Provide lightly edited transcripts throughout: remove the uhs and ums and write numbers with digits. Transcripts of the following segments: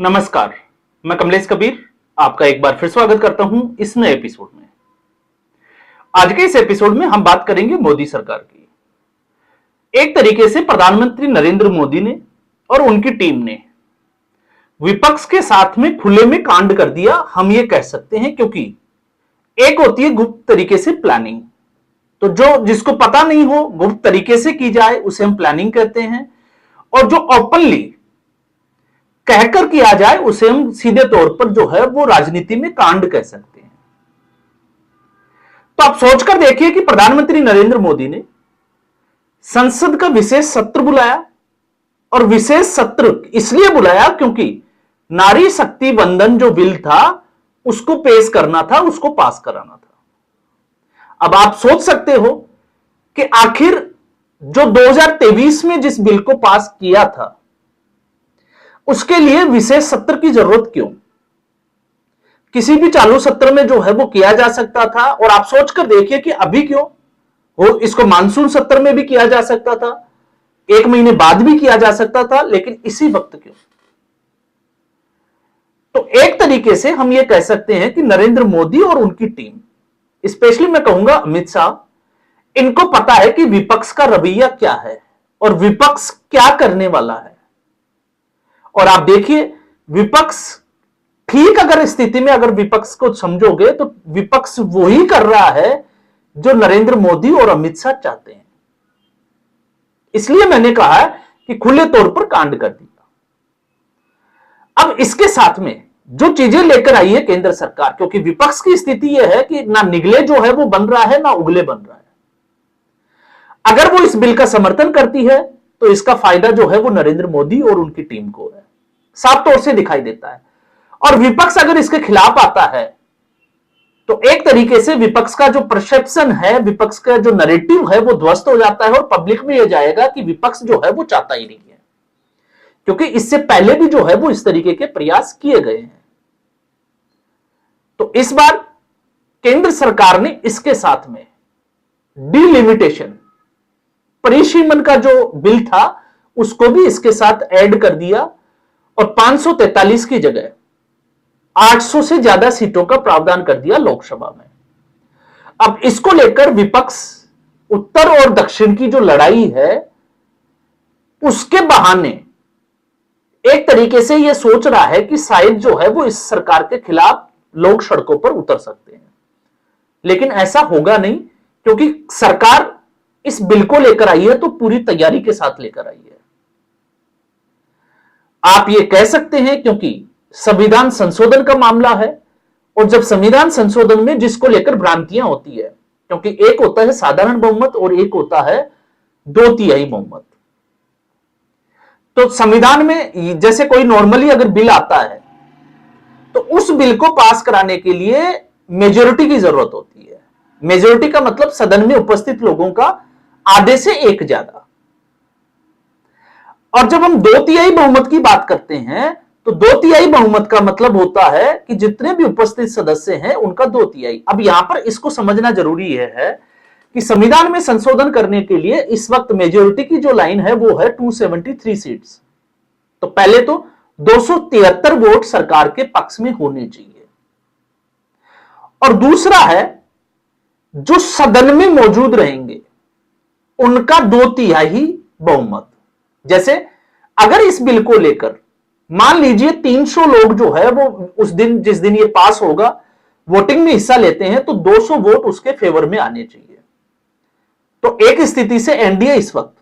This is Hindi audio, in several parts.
नमस्कार, मैं कमलेश कबीर आपका एक बार फिर स्वागत करता हूं इस नए एपिसोड में। आज के इस एपिसोड में हम बात करेंगे मोदी सरकार की। एक तरीके से प्रधानमंत्री नरेंद्र मोदी ने और उनकी टीम ने विपक्ष के साथ में खुले में कांड कर दिया, हम ये कह सकते हैं, क्योंकि एक होती है गुप्त तरीके से प्लानिंग। तो जो जिसको पता नहीं हो गुप्त तरीके से की जाए उसे हम प्लानिंग कहते हैं, और जो ओपनली कहकर किया जाए उसे हम सीधे तौर पर जो है वो राजनीति में कांड कह सकते हैं। तो आप सोचकर देखिए कि प्रधानमंत्री नरेंद्र मोदी ने संसद का विशेष सत्र बुलाया, और विशेष सत्र इसलिए बुलाया क्योंकि नारी शक्ति वंदन जो बिल था उसको पेश करना था, उसको पास कराना था। अब आप सोच सकते हो कि आखिर जो 2023 में जिस बिल को पास किया था उसके लिए विशेष सत्र की जरूरत क्यों? किसी भी चालू सत्र में जो है वो किया जा सकता था, और आप सोचकर देखिए कि अभी क्यों हो, इसको मानसून सत्र में भी किया जा सकता था, एक महीने बाद भी किया जा सकता था, लेकिन इसी वक्त क्यों? तो एक तरीके से हम ये कह सकते हैं कि नरेंद्र मोदी और उनकी टीम, स्पेशली मैं कहूंगा अमित शाह, इनको पता है कि विपक्ष का रवैया क्या है और विपक्ष क्या करने वाला है। और आप देखिए विपक्ष ठीक अगर स्थिति में अगर विपक्ष को समझोगे तो विपक्ष वही कर रहा है जो नरेंद्र मोदी और अमित शाह चाहते हैं। इसलिए मैंने कहा कि खुले तौर पर कांड कर दिया। अब इसके साथ में जो चीजें लेकर आई है केंद्र सरकार, क्योंकि विपक्ष की स्थिति यह है कि ना निगले जो है वो बन रहा है ना उगले बन रहा है। अगर वो इस बिल का समर्थन करती है तो इसका फायदा जो है वो नरेंद्र मोदी और उनकी टीम को है, साफ तौर से दिखाई देता है। और विपक्ष अगर इसके खिलाफ आता है तो एक तरीके से विपक्ष का जो परसेप्शन है, विपक्ष का जो नैरेटिव है वो ध्वस्त हो जाता है, और पब्लिक में यह जाएगा कि विपक्ष जो है वो चाहता ही नहीं है, क्योंकि इससे पहले भी जो है वो इस तरीके के प्रयास किए गए हैं। तो इस बार केंद्र सरकार ने इसके साथ में डिलिमिटेशन, परिसीमन का जो बिल था उसको भी इसके साथ ऐड कर दिया, और 543 की जगह 800 से ज्यादा सीटों का प्रावधान कर दिया लोकसभा में। अब इसको लेकर विपक्ष उत्तर और दक्षिण की जो लड़ाई है उसके बहाने एक तरीके से यह सोच रहा है कि शायद जो है वो इस सरकार के खिलाफ लोग सड़कों पर उतर सकते हैं, लेकिन ऐसा होगा नहीं, क्योंकि सरकार इस बिल को लेकर आई है तो पूरी तैयारी के साथ लेकर आई है। आप ये कह सकते हैं क्योंकि संविधान संशोधन का मामला है, और जब संविधान संशोधन में जिसको लेकर भ्रांतियां होती है, क्योंकि एक होता है साधारण बहुमत और एक होता है 2/3 बहुमत। तो संविधान में जैसे कोई नॉर्मली अगर बिल आता है तो उस बिल को पास कराने के लिए मेजोरिटी की जरूरत होती है। मेजोरिटी का मतलब सदन में उपस्थित लोगों का आधे से एक ज्यादा। और जब हम 2/3 बहुमत की बात करते हैं तो 2/3 बहुमत का मतलब होता है कि जितने भी उपस्थित सदस्य हैं उनका 2/3। अब यहां पर इसको समझना जरूरी है कि संविधान में संशोधन करने के लिए इस वक्त मेजोरिटी की जो लाइन है वो है 273 सीट्स। तो पहले तो 273 वोट सरकार के पक्ष में होने चाहिए, और दूसरा है जो सदन में मौजूद रहेंगे उनका 2/3 बहुमत। जैसे अगर इस बिल को लेकर मान लीजिए 300 लोग जो है वो उस दिन जिस दिन ये पास होगा वोटिंग में हिस्सा लेते हैं, तो 200 वोट उसके फेवर में आने चाहिए। तो एक स्थिति से एनडीए इस वक्त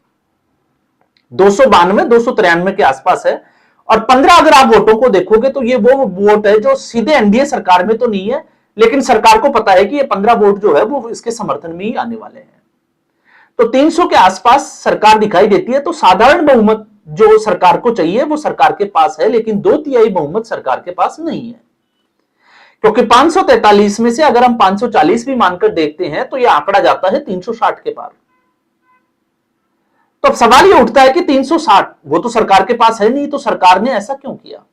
292 293 के आसपास है, और 15 अगर आप वोटों को देखोगे तो ये वो वोट है जो सीधे एनडीए सरकार में तो नहीं है, लेकिन सरकार को पता है कि ये 15 वोट जो है वो इसके समर्थन में ही आने वाले हैं। तो 300 के आसपास सरकार दिखाई देती है। तो साधारण बहुमत जो सरकार को चाहिए वो सरकार के पास है, लेकिन 2/3 बहुमत सरकार के पास नहीं है, क्योंकि 543 में से अगर हम 540 भी मानकर देखते हैं तो यह आंकड़ा जाता है 360 के पार। तो अब सवाल यह उठता है कि 360 वो तो सरकार के पास है नहीं, तो सरकार ने ऐसा क्यों किया?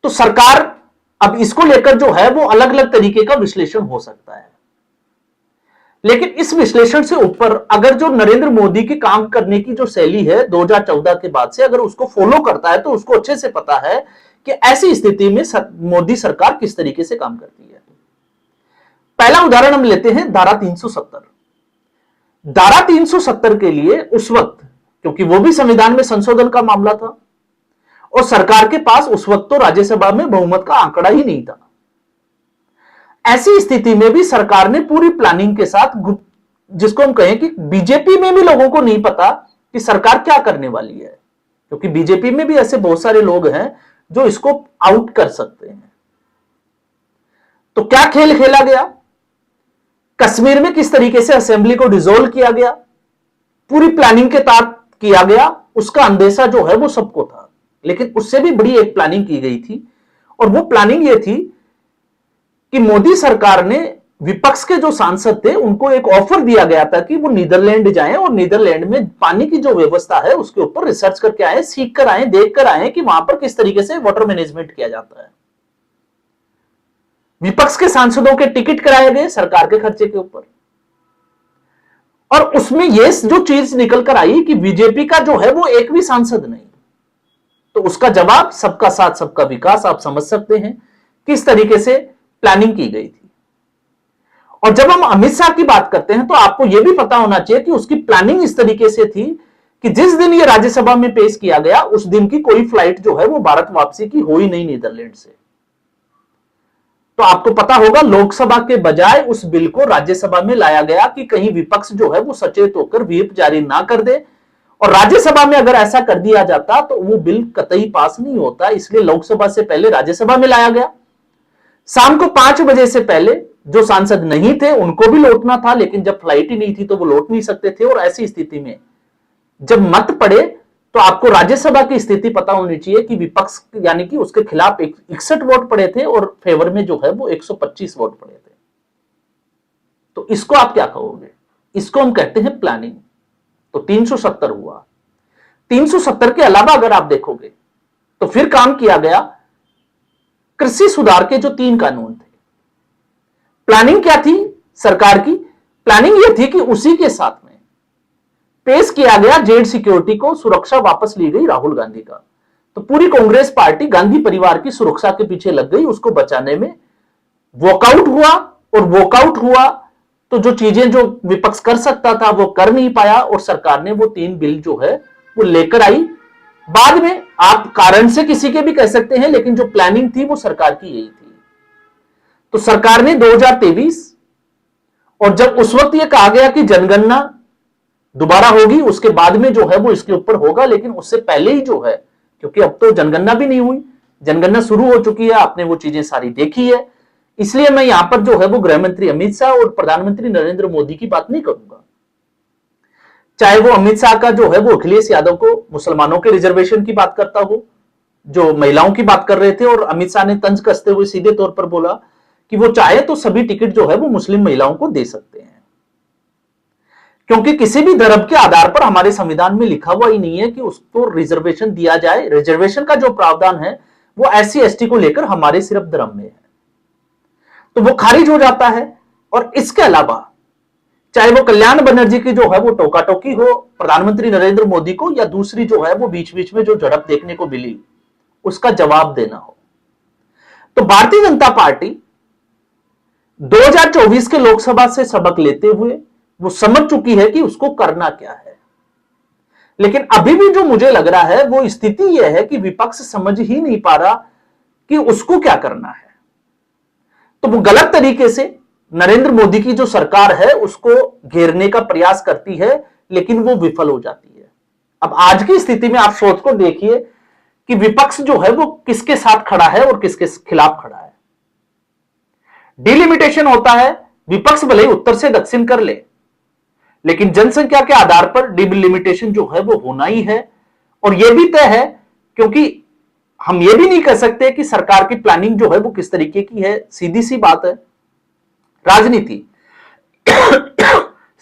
तो सरकार अब इसको लेकर जो है वो अलग अलग तरीके का विश्लेषण हो सकता है, लेकिन इस विश्लेषण से ऊपर अगर जो नरेंद्र मोदी की काम करने की जो शैली है 2014 के बाद से, अगर उसको फॉलो करता है तो उसको अच्छे से पता है कि ऐसी स्थिति में मोदी सरकार किस तरीके से काम करती है। पहला उदाहरण हम लेते हैं धारा 370। धारा 370 के लिए उस वक्त, क्योंकि वो भी संविधान में संशोधन का मामला था और सरकार के पास उस वक्त तो राज्यसभा में बहुमत का आंकड़ा ही नहीं था, ऐसी स्थिति में भी सरकार ने पूरी प्लानिंग के साथ, जिसको हम कहें कि बीजेपी में भी लोगों को नहीं पता कि सरकार क्या करने वाली है, क्योंकि बीजेपी में भी ऐसे बहुत सारे लोग हैं जो इसको आउट कर सकते हैं। तो क्या खेल खेला गया, कश्मीर में किस तरीके से असेंबली को डिसॉल्व किया गया, पूरी प्लानिंग के तहत किया गया, उसका अंदेशा जो है वो सबको था। लेकिन उससे भी बड़ी एक प्लानिंग की गई थी और वो प्लानिंग ये थी कि मोदी सरकार ने विपक्ष के जो सांसद थे उनको एक ऑफर दिया गया था कि वो नीदरलैंड जाएं और नीदरलैंड में पानी की जो व्यवस्था है उसके ऊपर रिसर्च करके आए, सीख कर आए, देख कर आए कि वहां पर किस तरीके से वाटर मैनेजमेंट किया जाता है। विपक्ष के सांसदों के टिकट कराए गए सरकार के खर्चे के ऊपर, और उसमें यह जो चीज निकल कर आई कि बीजेपी का जो है वो एक भी सांसद नहीं। तो उसका जवाब सबका साथ सबका विकास, आप समझ सकते हैं किस तरीके से प्लानिंग की गई थी। और जब हम अमित शाह की बात करते हैं तो आपको यह भी पता होना चाहिए कि उसकी प्लानिंग इस तरीके से थी कि जिस दिन यह राज्यसभा में पेश किया गया उस दिन की कोई फ्लाइट जो है वो भारत वापसी की हो ही नहीं नीदरलैंड से। तो आपको पता होगा लोकसभा के बजाय उस बिल को राज्यसभा में लाया गया कि कहीं विपक्ष जो है वो सचेत होकर व्हिप जारी ना कर दे, और राज्यसभा में अगर ऐसा कर दिया जाता तो वो बिल कतई पास नहीं होता, इसलिए लोकसभा से पहले राज्यसभा में लाया गया। शाम को 5 बजे से पहले जो सांसद नहीं थे उनको भी लौटना था, लेकिन जब फ्लाइट ही नहीं थी तो वो लौट नहीं सकते थे। और ऐसी स्थिति में जब मत पड़े तो आपको राज्यसभा की स्थिति पता होनी चाहिए कि विपक्ष यानी कि उसके खिलाफ 61 वोट पड़े थे और फेवर में जो है वो 125 वोट पड़े थे। तो इसको आप क्या कहोगे? इसको हम कहते हैं प्लानिंग। तो 370 हुआ। 370 के अलावा अगर आप देखोगे तो फिर काम किया गया कृषि सुधार के जो 3 कानून थे। प्लानिंग क्या थी सरकार की? प्लानिंग यह थी कि उसी के साथ में पेश किया गया जेड सिक्योरिटी को सुरक्षा वापस ली गई राहुल गांधी का। तो पूरी कांग्रेस पार्टी गांधी परिवार की सुरक्षा के पीछे लग गई, उसको बचाने में वॉकआउट हुआ। और वॉकआउट हुआ तो जो चीजें जो विपक्ष कर सकता था वो कर नहीं पाया, और सरकार ने वो 3 बिल जो है वो लेकर आई। बाद में आप कारण से किसी के भी कह सकते हैं, लेकिन जो प्लानिंग थी वो सरकार की यही थी। तो सरकार ने 2023, और जब उस वक्त ये कहा गया कि जनगणना दोबारा होगी उसके बाद में जो है वो इसके ऊपर होगा, लेकिन उससे पहले ही जो है, क्योंकि अब तो जनगणना भी नहीं हुई, जनगणना शुरू हो चुकी है, आपने वो चीजें सारी देखी है, इसलिए मैं यहां पर जो है वो गृह मंत्री अमित शाह और प्रधानमंत्री नरेंद्र मोदी की बात नहीं करूंगा। चाहे वो अमित शाह का जो है वो अखिलेश यादव को मुसलमानों के रिजर्वेशन की बात करता हो, जो महिलाओं की बात कर रहे थे, और अमित शाह ने तंज कसते हुए सीधे तौर पर बोला कि वो चाहे तो सभी टिकट जो है वो मुस्लिम महिलाओं को दे सकते हैं, क्योंकि किसी भी धर्म के आधार पर हमारे संविधान में लिखा हुआ ही नहीं है कि उसको रिजर्वेशन दिया जाए। रिजर्वेशन का जो प्रावधान है वो एससी एसटी को लेकर हमारे सिर्फ धर्म में है, तो वो खारिज हो जाता है। और इसके अलावा चाहे वो कल्याण बनर्जी की जो है वो टोका टोकी हो प्रधानमंत्री नरेंद्र मोदी को, या दूसरी जो है वो बीच बीच में जो झड़प देखने को मिली उसका जवाब देना हो, तो भारतीय जनता पार्टी 2024 के लोकसभा से सबक लेते हुए वो समझ चुकी है कि उसको करना क्या है। लेकिन अभी भी जो मुझे लग रहा है वो स्थिति यह है कि विपक्ष समझ ही नहीं पा रहा कि उसको क्या करना है। तो वो गलत तरीके से नरेंद्र मोदी की जो सरकार है उसको घेरने का प्रयास करती है, लेकिन वो विफल हो जाती है। अब आज की स्थिति में आप सोच को देखिए कि विपक्ष जो है वो किसके साथ खड़ा है और किसके खिलाफ खड़ा है। डिलिमिटेशन होता है, विपक्ष भले ही उत्तर से दक्षिण कर ले, लेकिन जनसंख्या के आधार पर डिलिमिटेशन जो है वो होना ही है। और यह भी तय है, क्योंकि हम यह भी नहीं कह सकते कि सरकार की प्लानिंग जो है वो किस तरीके की है। सीधी सी बात है, राजनीति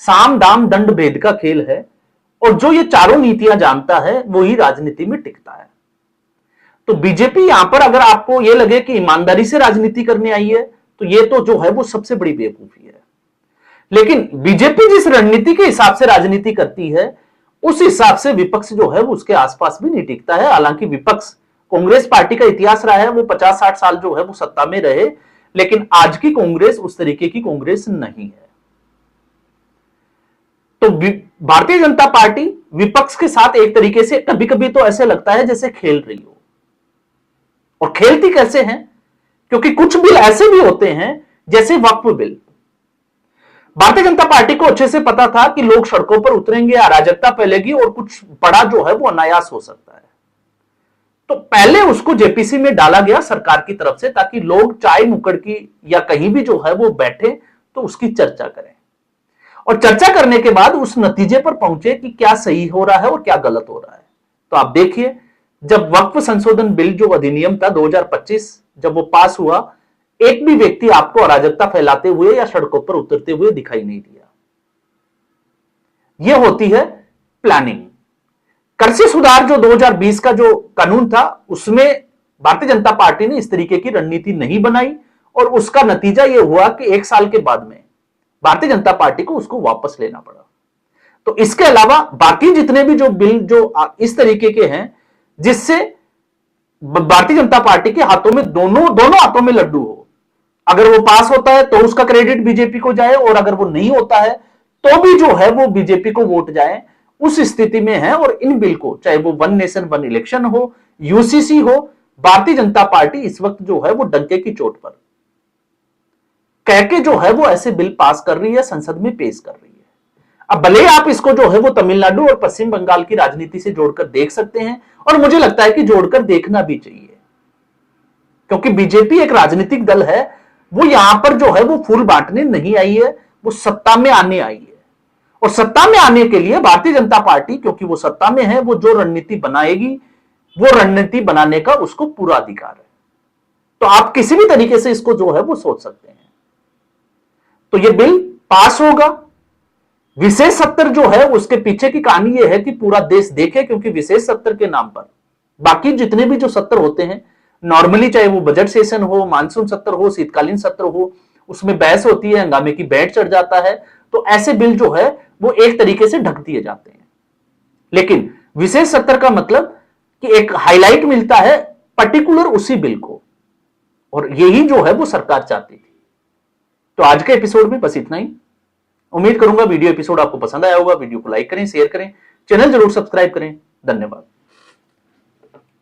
साम दाम दंड भेद का खेल है, और जो ये चारों नीतियां जानता है वो ही राजनीति में टिकता है। तो बीजेपी यहां पर अगर आपको यह लगे कि ईमानदारी से राजनीति करने आई है तो ये तो जो है वो सबसे बड़ी बेवकूफी है, लेकिन बीजेपी जिस रणनीति के हिसाब से राजनीति करती है उस हिसाब से विपक्ष जो है वो उसके आसपास भी नहीं टिकता है। हालांकि विपक्ष कांग्रेस पार्टी का इतिहास रहा है, वो 50-60 साल जो है वो सत्ता में रहे, लेकिन आज की कांग्रेस उस तरीके की कांग्रेस नहीं है। तो भारतीय जनता पार्टी विपक्ष के साथ एक तरीके से कभी कभी तो ऐसे लगता है जैसे खेल रही हो। और खेलती कैसे हैं? क्योंकि कुछ बिल ऐसे भी होते हैं जैसे वक्फ बिल। भारतीय जनता पार्टी को अच्छे से पता था कि लोग सड़कों पर उतरेंगे, अराजकता फैलेगी और कुछ बड़ा जो है वो अनायास हो सकता है। तो पहले उसको जेपीसी में डाला गया सरकार की तरफ से, ताकि लोग चाय नुक्कड़ की या कहीं भी जो है वो बैठे तो उसकी चर्चा करें, और चर्चा करने के बाद उस नतीजे पर पहुंचे कि क्या सही हो रहा है और क्या गलत हो रहा है। तो आप देखिए, जब वक्फ संशोधन बिल जो अधिनियम था 2025 जब वो पास हुआ, एक भी व्यक्ति आपको अराजकता फैलाते हुए या सड़कों पर उतरते हुए दिखाई नहीं दिया। यह होती है प्लानिंग। कृषि सुधार जो 2020 का जो कानून था उसमें भारतीय जनता पार्टी ने इस तरीके की रणनीति नहीं बनाई, और उसका नतीजा यह हुआ कि 1 साल के बाद में भारतीय जनता पार्टी को उसको वापस लेना पड़ा। तो इसके अलावा बाकी जितने भी जो बिल जो इस तरीके के हैं जिससे भारतीय जनता पार्टी के हाथों में दोनों हाथों में लड्डू हो, अगर वो पास होता है तो उसका क्रेडिट बीजेपी को जाए, और अगर वो नहीं होता है तो भी जो है वो बीजेपी को वोट जाए, उस स्थिति में है। और इन बिल को, चाहे वो वन नेशन वन इलेक्शन हो, यूसीसी हो, भारतीय जनता पार्टी इस वक्त जो है वो डंके की चोट पर कह के जो है वो ऐसे बिल पास कर रही है, संसद में पेश कर रही है। अब भले आप इसको जो है वो तमिलनाडु और पश्चिम बंगाल की राजनीति से जोड़कर देख सकते हैं, और मुझे लगता है कि जोड़कर देखना भी चाहिए, क्योंकि बीजेपी एक राजनीतिक दल है। वो यहां पर जो है वो फूल बांटने नहीं आई है, वो सत्ता में आने आई है। और सत्ता में आने के लिए भारतीय जनता पार्टी, क्योंकि वो सत्ता में है, वो जो रणनीति बनाएगी वो रणनीति बनाने का उसको पूरा अधिकार है। तो आप किसी भी तरीके से इसको जो है वो सोच सकते हैं। तो ये बिल पास होगा। विशेष सत्र जो है उसके पीछे की कहानी यह है कि पूरा देश देखे, क्योंकि विशेष सत्र के नाम पर बाकी जितने भी जो सत्र होते हैं नॉर्मली, चाहे वो बजट सेशन हो, मानसून सत्र हो, शीतकालीन सत्र हो, उसमें बहस होती है, हंगामे की बैंड चढ़ जाता है। तो ऐसे बिल जो है वो एक तरीके से ढक दिए जाते हैं। लेकिन विशेष सत्र का मतलब कि एक हाईलाइट मिलता है पर्टिकुलर उसी बिल को, और यही जो है वो सरकार चाहती थी। तो आज के एपिसोड में बस इतना ही। उम्मीद करूंगा वीडियो एपिसोड आपको पसंद आया होगा। वीडियो को लाइक करें, शेयर करें, चैनल जरूर सब्सक्राइब करें। धन्यवाद।